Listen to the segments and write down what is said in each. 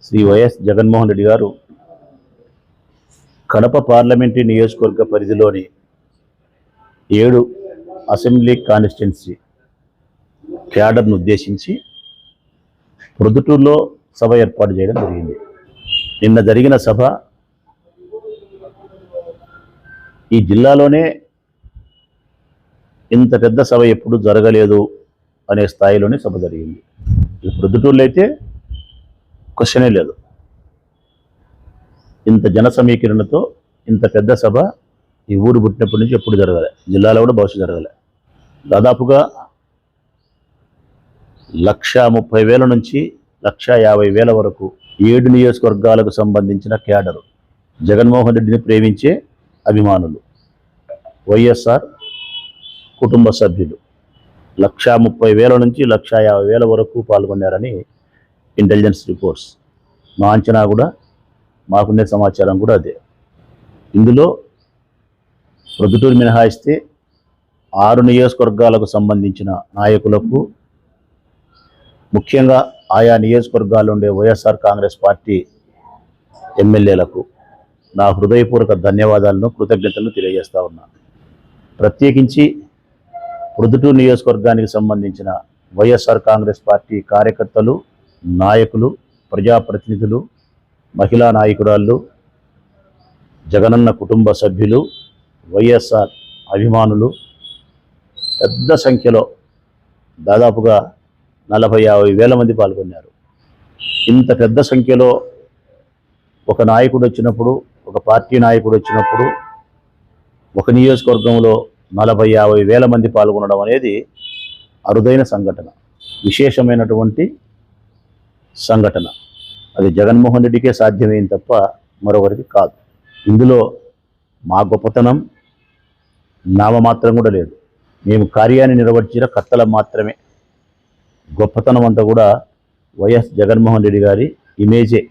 Shri YS Jaganmohan Reddy గారు Kadapa parliamentary నియోజకవర్గ పరిధిలోని 7 అసెంబ్లీ కాన్స్టిట్యున్సీ క్యాడర్ను ఉద్దేశించి ప్రొద్దుటూరులో సభ ఏర్పాటు చేయడం జరిగింది. నిన్న జరిగిన సభ ఈ జిల్లాలోనే ఇంత పెద్ద సభ ఎప్పుడు జరగలేదు అనే స్థాయిలోనే సభ జరిగింది. ప్రొద్దుటూరులో అయితే క్వశ్చనే లేదు. ఇంత జన సమీకరణతో ఇంత పెద్ద సభ ఈ ఊరు పుట్టినప్పటి నుంచి ఎప్పుడు జరగలే, జిల్లాలో కూడా బహుశా జరగలే. దాదాపుగా 1,30,000 నుంచి 1,50,000 వరకు 7 నియోజకవర్గాలకు సంబంధించిన క్యాడరు, జగన్మోహన్ రెడ్డిని ప్రేమించే అభిమానులు, వైఎస్ఆర్ కుటుంబ సభ్యులు 1,30,000 నుంచి 1,50,000 వరకు పాల్గొన్నారని ఇంటెలిజెన్స్ రిపోర్ట్స్. మా అంచనా కూడా, మాకునే సమాచారం కూడా అదే. ఇందులో ప్రొద్దుటూరు మినహాయిస్తే 6 నియోజకవర్గాలకు సంబంధించిన నాయకులకు, ముఖ్యంగా ఆయా నియోజకవర్గాల్లో ఉండే వైఎస్ఆర్ కాంగ్రెస్ పార్టీ ఎమ్మెల్యేలకు నా హృదయపూర్వక ధన్యవాదాలను, కృతజ్ఞతలను తెలియజేస్తా ఉన్నాను. ప్రత్యేకించి ప్రొద్దుటూరు నియోజకవర్గానికి సంబంధించిన వైఎస్ఆర్ కాంగ్రెస్ పార్టీ కార్యకర్తలు, నాయకులు, ప్రజాప్రతినిధులు, మహిళా నాయకురాళ్ళు, జగనన్న కుటుంబ సభ్యులు, వైఎస్ఆర్ అభిమానులు పెద్ద సంఖ్యలో, దాదాపుగా 40,000-50,000 మంది పాల్గొన్నారు. ఇంత పెద్ద సంఖ్యలో ఒక నాయకుడు వచ్చినప్పుడు, ఒక పార్టీ నాయకుడు వచ్చినప్పుడు ఒక నియోజకవర్గంలో 40,000-50,000 మంది పాల్గొనడం అనేది అరుదైన సంఘటన, విశేషమైనటువంటి సంఘటన. అది జగన్మోహన్ రెడ్డికే సాధ్యమైంది తప్ప మరొకరికి కాదు. ఇందులో మా గొప్పతనం నామమాత్రం కూడా లేదు. మేము కార్యాన్ని నిర్వర్తించిన కర్తలం మాత్రమే. గొప్పతనం అంతా కూడా వైఎస్ జగన్మోహన్ రెడ్డి గారి ఇమేజే.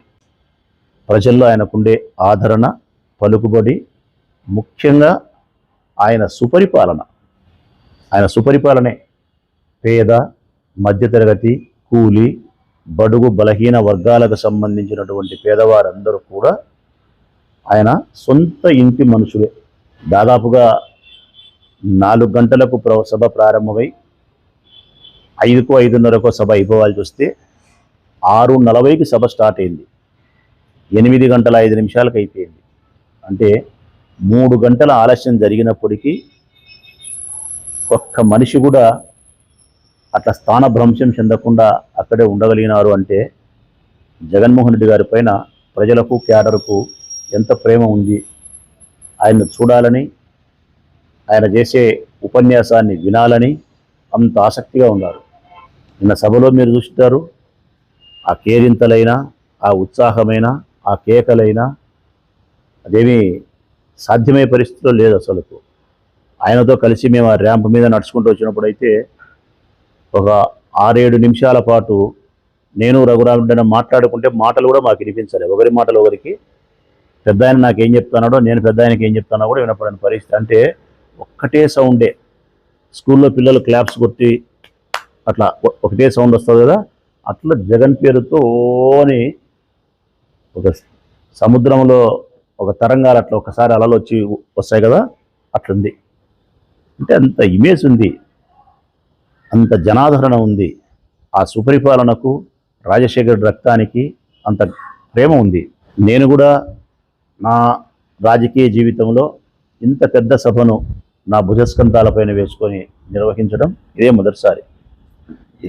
ప్రజల్లో ఆయనకుండే ఆదరణ, పలుకుబడి, ముఖ్యంగా ఆయన సుపరిపాలనే పేద, మధ్యతరగతి, కూలి, బడుగు, బలహీన వర్గాలకు సంబంధించినటువంటి పేదవారందరూ కూడా ఆయన సొంత ఇంటి మనుషులే. దాదాపుగా 4 గంటలకు సభ ప్రారంభమై 5కో 5:30కో సభ అయిపోవాల్సి వస్తే 6:40కి సభ స్టార్ట్ అయింది. 8 గంటల 5 నిమిషాలకు అయిపోయింది. అంటే 3 గంటల ఆలస్యం జరిగినప్పటికీ ఒక్క మనిషి కూడా అట్లా స్థానభ్రంశం చెందకుండా అక్కడే ఉండగలిగినారు అంటే జగన్మోహన్ రెడ్డి గారి పైన ప్రజలకు, క్యాడర్కు ఎంత ప్రేమ ఉంది. ఆయన చూడాలని, ఆయన చేసే ఉపన్యాసాన్ని వినాలని అంత ఆసక్తిగా ఉన్నారు. నిన్న సభలో మీరు చూస్తారు, ఆ కేరింతలైనా, ఆ ఉత్సాహమైన, ఆ కేకలైనా అదేమీ సాధ్యమయ్యే పరిస్థితిలో లేదు అసలుకు. ఆయనతో కలిసి మేము ఆ ర్యాంప్ మీద నడుచుకుంటూ వచ్చినప్పుడు అయితే ఒక 6-7 నిమిషాల పాటు నేను రఘురాముడైనా మాట్లాడుకుంటే మాటలు కూడా మాకు వినిపించాలి. ఒకరి మాటలు ఒకరికి. పెద్ద ఆయన నాకేం చెప్తున్నాడో, నేను పెద్ద ఆయనకి ఏం చెప్తున్నా కూడా వినపడని పరిస్థితి. అంటే ఒక్కటే సౌండే. స్కూల్లో పిల్లలు క్లాప్స్ కొట్టి అట్లా ఒకటే సౌండ్ వస్తుంది కదా, అట్లా జగన్ పేరుతోని ఒక సముద్రంలో ఒక తరంగాలు అట్లా ఒకసారి అలలు వస్తాయి కదా, అట్లుంది. అంటే అంత ఇమేజ్ ఉంది, అంత జనాదరణ ఉంది. ఆ సుపరిపాలనకు, రాజశేఖర రక్తానికి అంత ప్రేమ ఉంది. నేను కూడా నా రాజకీయ జీవితంలో ఇంత పెద్ద సభను నా భుజస్కంధాలపైన వేసుకొని నిర్వహించడం ఇదే మొదటిసారి.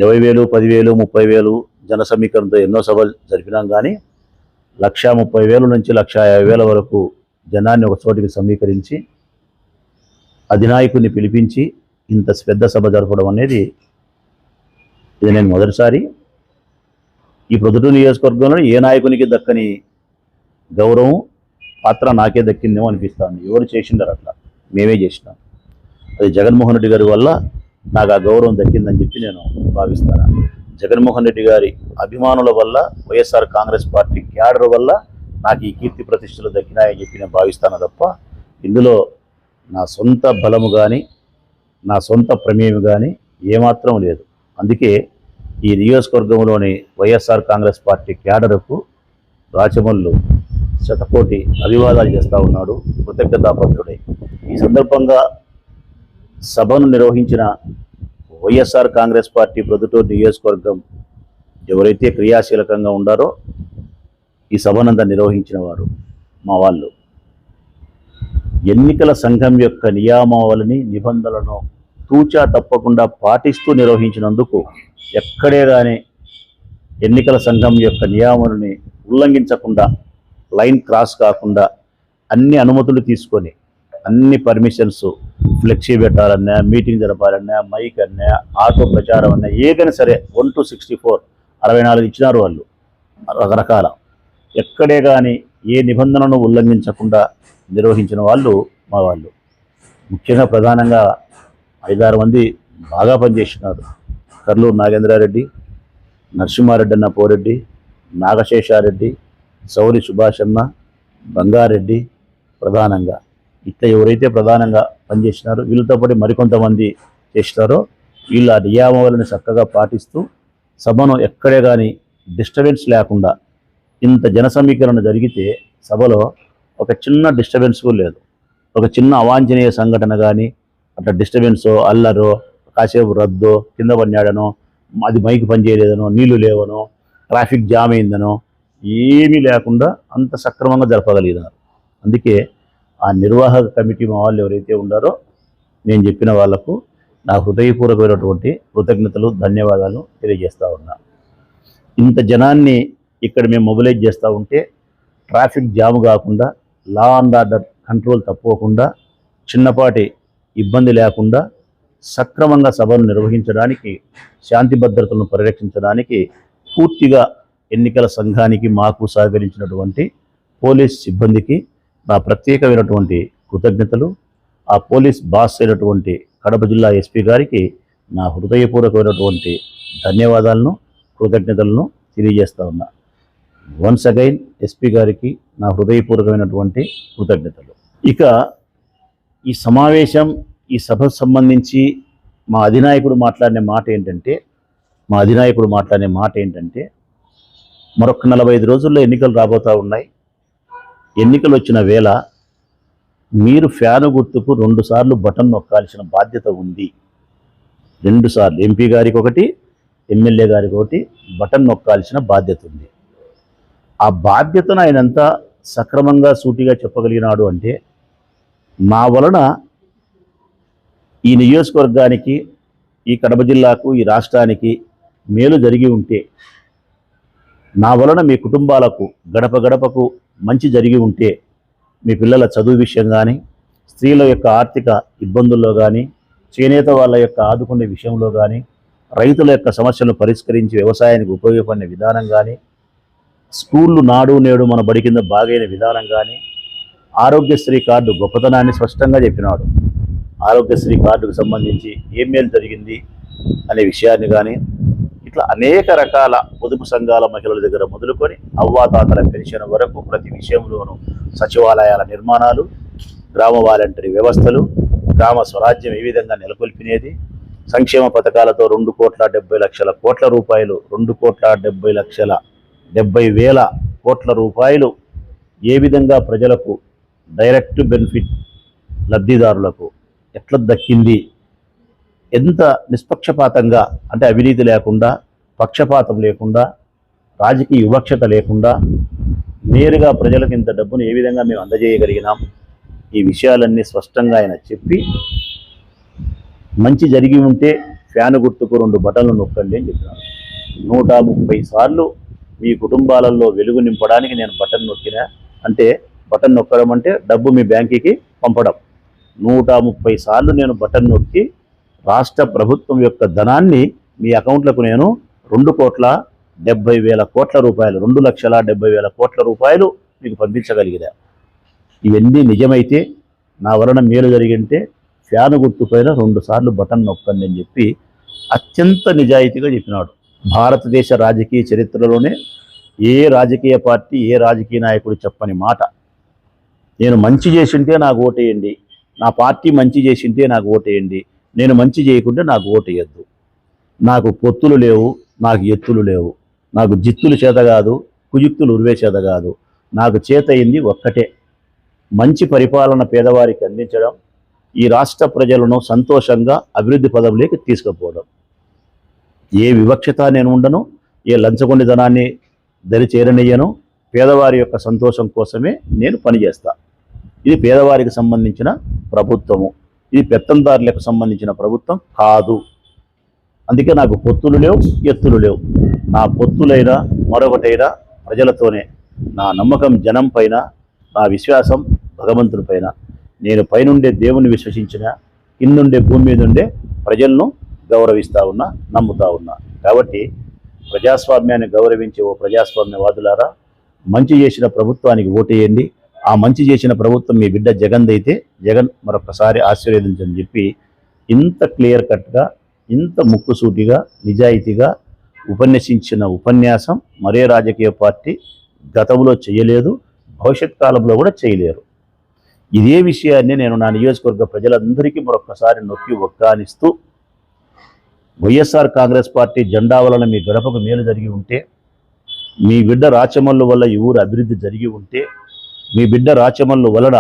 20,000, 10,000, 30,000 జన సమీకరణతో ఎన్నో సభలు జరిపినాం. కానీ 1,30,000 నుంచి 1,50,000 వరకు జనాన్ని ఒక చోటికి సమీకరించి అధినాయకుడిని పిలిపించి ఇంత పెద్ద సభ జరపడం అనేది ఇది నేను మొదటిసారి. ఈ ప్రొద్దుటూరు నియోజకవర్గంలో ఏ నాయకునికి దక్కని గౌరవం, పాత్ర నాకే దక్కిందేమో అనిపిస్తుంది. ఎవరు చేసిండారు అట్లా? మేమే చేసినాం. అది జగన్మోహన్ రెడ్డి గారి వల్ల నాకు ఆ గౌరవం దక్కిందని చెప్పి నేను భావిస్తాను. జగన్మోహన్ రెడ్డి గారి అభిమానుల వల్ల, వైఎస్ఆర్ కాంగ్రెస్ పార్టీ క్యాడర్ వల్ల నాకు ఈ కీర్తి ప్రతిష్టలు దక్కినాయని చెప్పి నేను భావిస్తాను తప్ప ఇందులో నా సొంత బలము కానీ, నా సొంత ప్రమేయం కానీ ఏమాత్రం లేదు. అందుకే ఈ నియోజకవర్గంలోని వైఎస్ఆర్ కాంగ్రెస్ పార్టీ క్యాడర్కు రాచమల్లు శతకోటి అభివాదాలు చేస్తూ ఉన్నాడు, కృతజ్ఞతాపత్రుడై. ఈ సందర్భంగా సభను నిర్వహించిన వైఎస్ఆర్ కాంగ్రెస్ పార్టీ ప్రొద్దుటూరు నియోజకవర్గం ఎవరైతే క్రియాశీలకంగా ఉండారో ఈ సభనంతా నిర్వహించిన వారు మా వాళ్ళు ఎన్నికల సంఘం యొక్క నియామావళిని నిబంధనలను తూచా తప్పకుండా పాటిస్తూ నిర్వహించినందుకు ఎక్కడే కానీ ఎన్నికల సంఘం యొక్క నియామావళిని ఉల్లంఘించకుండా, లైన్ క్రాస్ కాకుండా అన్ని అనుమతులు తీసుకొని అన్ని పర్మిషన్స్, ఫ్లెక్సీ పెట్టాలన్నా, మీటింగ్ జరపాలన్నా, మైక్ అన్నా, ఆటో ప్రచారం అన్నా, ఏదైనా సరే 1 to 64 64 ఇచ్చినారు వాళ్ళు రకరకాల. ఎక్కడే కానీ ఏ నిబంధనను ఉల్లంఘించకుండా నిర్వహించిన వాళ్ళు మా వాళ్ళు. ముఖ్యంగా ప్రధానంగా 5-6 మంది బాగా పనిచేస్తున్నారు. కర్లూరు నాగేంద్రారెడ్డి, నరసింహారెడ్డి అన్న పోరెడ్డి, నాగశేషారెడ్డి, సౌరి సుభాష్ అన్న, బంగారెడ్డి ప్రధానంగా. ఇట్లా ఎవరైతే ప్రధానంగా పనిచేసినారో వీళ్ళతో పాటు మరికొంతమంది చేసినారో వీళ్ళ నియామావళిని చక్కగా పాటిస్తూ సభను ఎక్కడే కానీ డిస్టర్బెన్స్ లేకుండా, ఇంత జన సమీకరణ జరిగితే సభలో ఒక చిన్న డిస్టర్బెన్స్ లేదు, ఒక చిన్న అవాంఛనీయ సంఘటన కానీ అట్లా డిస్టర్బెన్సో, అల్లరో, కాసేపు రద్దో, కింద పడినాడనో, అది మైక్ పనిచేయలేదనో, నీళ్లు లేవనో, ట్రాఫిక్ జామ్ అయిందనో ఏమీ లేకుండా అంత సక్రమంగా జరపగలిగినారు. అందుకే ఆ నిర్వాహక కమిటీ మా వాళ్ళు ఎవరైతే ఉన్నారో నేను చెప్పిన వాళ్లకు నా హృదయపూర్వకమైనటువంటి కృతజ్ఞతలు, ధన్యవాదాలు తెలియజేస్తూ ఉన్నా. ఇంత జనాన్ని ఇక్కడ మేము మొబిలైజ్ చేస్తూ ఉంటే ట్రాఫిక్ జామ్ కాకుండా, లా అండ్ ఆర్డర్ కంట్రోల్ తప్పకుండా, చిన్నపాటి ఇబ్బంది లేకుండా సక్రమంగా సభను నిర్వహించడానికి, శాంతి భద్రతలను పరిరక్షించడానికి పూర్తిగా ఎన్నికల సంఘానికి మాకు సహకరించినటువంటి పోలీస్ సిబ్బందికి నా ప్రత్యేకమైనటువంటి కృతజ్ఞతలు. ఆ పోలీస్ బాస్ అయినటువంటి కడప జిల్లా ఎస్పీ గారికి నా హృదయపూర్వకమైనటువంటి ధన్యవాదాలను, కృతజ్ఞతలను తెలియజేస్తా ఉన్నా. వన్స్ అగైన్ ఎస్పీ గారికి నా హృదయపూర్వకమైనటువంటి కృతజ్ఞతలు. ఇక ఈ సమావేశం, ఈ సభకు సంబంధించి మా అధినాయకుడు మాట్లాడిన మాట ఏంటంటే మరొక 45 రోజుల్లో ఎన్నికలు రాబోతూ ఉన్నాయి. ఎన్నికలు వచ్చిన వేళ మీరు ఫ్యాను గుర్తుకు 2 సార్లు బటన్ నొక్కాల్సిన బాధ్యత ఉంది. 2 సార్లు ఎంపీ గారికి ఒకటి, ఎమ్మెల్యే గారికి ఒకటి బటన్ నొక్కాల్సిన బాధ్యత ఉంది. ఆ బాధ్యతను ఆయన ఎంత సక్రమంగా సూటిగా చెప్పగలిగినాడు అంటే, నా వలన ఈ నియోజకవర్గానికి, ఈ కడప జిల్లాకు, ఈ రాష్ట్రానికి మేలు జరిగి ఉంటే, నా వలన మీ కుటుంబాలకు గడప గడపకు మంచి జరిగి ఉంటే, మీ పిల్లల చదువు విషయం కానీ, స్త్రీల యొక్క ఆర్థిక ఇబ్బందుల్లో కానీ, చేనేత వాళ్ళ యొక్క ఆదుకునే విషయంలో కానీ, రైతుల యొక్క సమస్యలను పరిష్కరించి వ్యవసాయానికి ఉపయోగపడిన విధానం కానీ, స్కూళ్ళు నాడు నేడు మన బడి కింద బాగైన విధానం కానీ, ఆరోగ్యశ్రీ కార్డు గొప్పతనాన్ని స్పష్టంగా చెప్పినాడు. ఆరోగ్యశ్రీ కార్డుకు సంబంధించి ఏం మేలు జరిగింది అనే విషయాన్ని కానీ, ఇట్లా అనేక రకాల పొదుపు సంఘాల మహిళల దగ్గర మొదలుకొని అవ్వాతాతల పెన్షన్ వరకు ప్రతి విషయంలోనూ సచివాలయాల నిర్మాణాలు, గ్రామ వాలంటరీ వ్యవస్థలు, గ్రామ స్వరాజ్యం ఏ విధంగా నెలకొల్పినేది, సంక్షేమ పథకాలతో 2,70,00,000 కోట్ల రూపాయలు, 2,70,70,000 కోట్ల రూపాయలు ఏ విధంగా ప్రజలకు డైరెక్ట్ బెనిఫిట్ లబ్ధిదారులకు ఎట్లా దక్కింది, ఎంత నిష్పక్షపాతంగా అంటే అవినీతి లేకుండా, పక్షపాతం లేకుండా, రాజకీయ వివక్షత లేకుండా నేరుగా ప్రజలకు ఇంత డబ్బును ఏ విధంగా మేము అందజేయగలిగినాం, ఈ విషయాలన్నీ స్పష్టంగా ఆయన చెప్పి, మంచి జరిగి ఉంటే ఫ్యాను గుర్తుకు 2 బటన్లు నొక్కండి అని చెప్పినారు. 130 సార్లు మీ కుటుంబాలలో వెలుగు నింపడానికి నేను బటన్ నొక్కినా అంటే, బటన్ నొక్కడం అంటే డబ్బు మీ బ్యాంకుకి పంపడం. 130 సార్లు నేను బటన్ నొక్కి రాష్ట్ర ప్రభుత్వం యొక్క ధనాన్ని మీ అకౌంట్లకు నేను 2,70,000 కోట్ల రూపాయలు, 2,70,000 కోట్ల రూపాయలు మీకు పంపించగలిగినా. ఇవన్నీ నిజమైతే, నా వలన మేలు జరిగింటే ఫ్యాను గుర్తుపైన 2 సార్లు బటన్ నొక్కండి అని చెప్పి అత్యంత నిజాయితీగా చెప్పినాడు. భారతదేశ రాజకీయ చరిత్రలోనే ఏ రాజకీయ పార్టీ, ఏ రాజకీయ నాయకుడు చెప్పని మాట. నేను మంచి చేసింటే నాకు ఓటేయండి, నా పార్టీ మంచి చేసింటే నాకు ఓటేయండి, నేను మంచి చేయకుంటే నాకు ఓటేయద్దు. నాకు పొత్తులు లేవు, నాకు ఎత్తులు లేవు, నాకు జిత్తులు చేత కాదు, కుయుక్తులు ఉరివే చేత కాదు, నాకు చేత అయింది ఒక్కటే, మంచి పరిపాలన పేదవారికి అందించడం, ఈ రాష్ట్ర ప్రజలను సంతోషంగా అభివృద్ధి పదంలోకి తీసుకుపోవడం. ఏ వివక్షత నేను ఉండను, ఏ లంచగొండితనాన్ని దరి చేరనియ్యను. పేదవారి యొక్క సంతోషం కోసమే నేను పనిచేస్తా. ఇది పేదవారికి సంబంధించిన ప్రభుత్వము, ఇది పెత్తందారులకు సంబంధించిన ప్రభుత్వం కాదు. అందుకే నాకు పొత్తులు లేవు, ఎత్తులు లేవు. నా పొత్తులైనా మరొకటైనా ప్రజలతోనే. నా నమ్మకం జనం పైన, నా విశ్వాసం భగవంతుడి పైన. నేను పైనుండే దేవుని విశ్వసించిన, కిందుండే భూమి మీద ఉండే ప్రజలను గౌరవిస్తూ ఉన్నా, నమ్ముతా ఉన్నా. కాబట్టి ప్రజాస్వామ్యాన్ని గౌరవించే ఓ ప్రజాస్వామ్యవాదులారా, మంచి చేసిన ప్రభుత్వానికి ఓటేయండి. ఆ మంచి చేసిన ప్రభుత్వం మీ బిడ్డ జగన్ అయితే జగన్ మరొకసారి ఆశీర్వదించని చెప్పి ఇంత క్లియర్ కట్గా, ఇంత ముక్కుసూటిగా, నిజాయితీగా ఉపన్యసించిన ఉపన్యాసం మరే రాజకీయ పార్టీ గతంలో చేయలేదు, భవిష్యత్ కాలంలో కూడా చేయలేరు. ఇదే విషయాన్ని నేను నా నియోజకవర్గ ప్రజలందరికీ మరొకసారి నొక్కి ఒక్కానిస్తూ, వైఎస్ఆర్ కాంగ్రెస్ పార్టీ జెండా వలన మీ గడపకు మేలు జరిగి ఉంటే, మీ బిడ్డ రాచమల్లు వల్ల ఈ ఊరు అభివృద్ధి జరిగి ఉంటే, మీ బిడ్డ రాచమల్లు వలన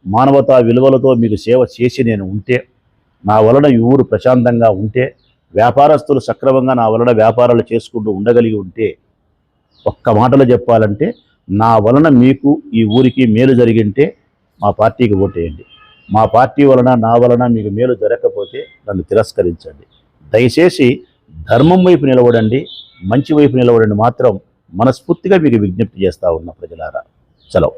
మానవతా విలువలతో మీకు సేవ చేసి నేను ఉంటే, నా వలన ఈ ఊరు ప్రశాంతంగా ఉంటే, వ్యాపారస్తులు సక్రమంగా నా వలన వ్యాపారాలు చేసుకుంటూ ఉండగలిగి ఉంటే, ఒక్క మాటలో చెప్పాలంటే నా వలన మీకు ఈ ఊరికి మేలు జరిగింటే మా పార్టీకి ఓటేయండి. మా పార్టీ వలన, నా వలన మీకు మేలు జరగకపోతే నన్ను తిరస్కరించండి. దయచేసి ధర్మం వైపు నిలబడండి, మంచి వైపు నిలబడండి మాత్రం మనస్ఫూర్తిగా మీకు విజ్ఞప్తి చేస్తూ ఉన్న ప్రజలారా. సెలవు.